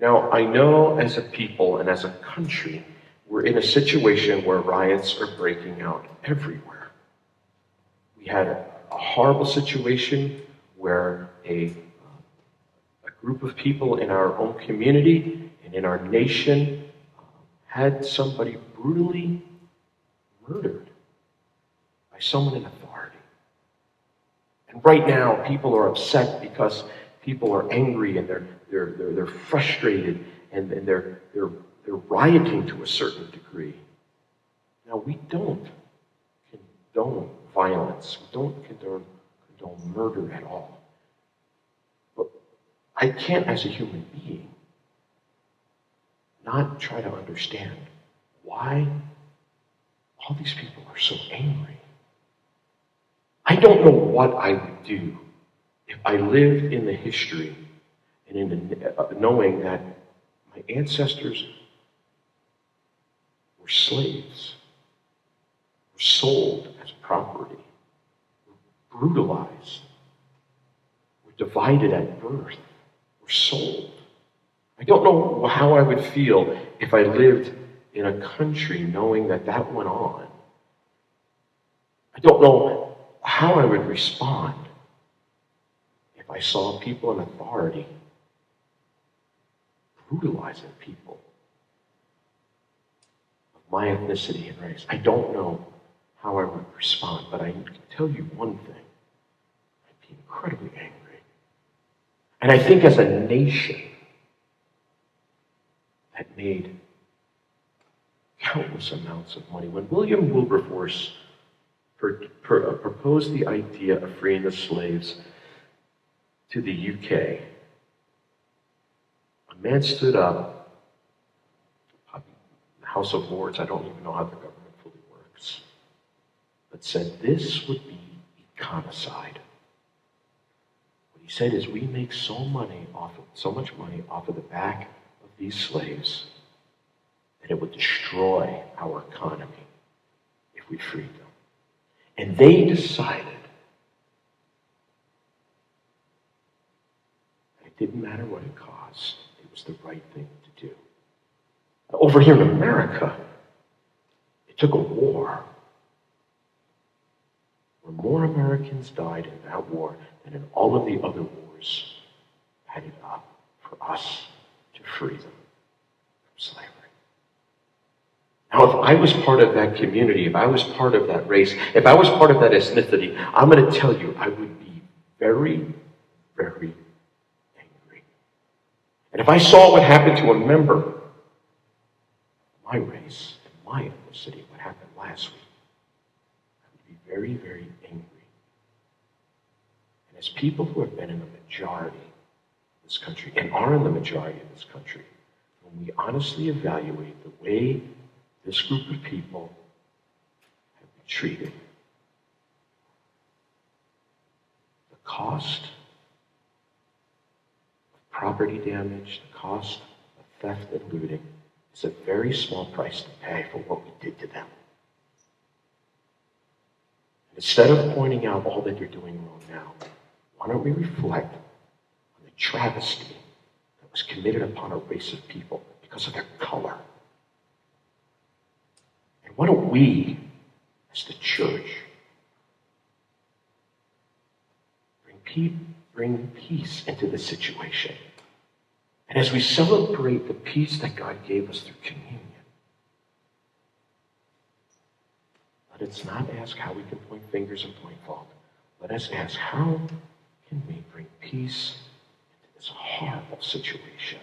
Now, I know as a people and as a country, we're in a situation where riots are breaking out everywhere. We had a horrible situation where a group of people in our own community and in our nation had somebody brutally murdered by someone in authority. And right now, people are upset because people are angry and they're frustrated and they're rioting to a certain degree. Now, we don't condone violence. We don't condone murder at all. But I can't, as a human being, not try to understand why all these people are so angry. I don't know what I would do if I lived in the history and in the, knowing that my ancestors were slaves, were sold as property, were brutalized, were divided at birth, were sold. I don't know how I would feel if I lived in a country knowing that that went on. I don't know how I would respond if I saw people in authority brutalizing people of my ethnicity and race. I don't know how I would respond, but I can tell you one thing. I'd be incredibly angry. And I think as a nation that made countless amounts of money, when William Wilberforce proposed the idea of freeing the slaves to the UK, a man stood up, the House of Lords, I don't even know how the government fully works, but said this would be econicide. What he said is, we make so much money off of the back of these slaves that it would destroy our economy if we freed them. And they decided that it didn't matter what it cost, it was the right thing to do. Over here in America, it took a war where more Americans died in that war than in all of the other wars added up for us to free them from slavery. Now, if I was part of that community, if I was part of that race, if I was part of that ethnicity, I'm going to tell you, I would be very, very angry. And if I saw what happened to a member of my race and my ethnicity, what happened last week, I would be very, very angry. And as people who have been in the majority of this country, and are in the majority of this country, when we honestly evaluate the way this group of people have been treated, the cost of property damage, the cost of theft and looting is a very small price to pay for what we did to them. And instead of pointing out all that you're doing wrong now, why don't we reflect on the travesty that was committed upon a race of people because of their color? And why don't we, as the church, bring peace into the situation? And as we celebrate the peace that God gave us through communion, let us not ask how we can point fingers and point fault. Let us ask, how can we bring peace into this horrible situation?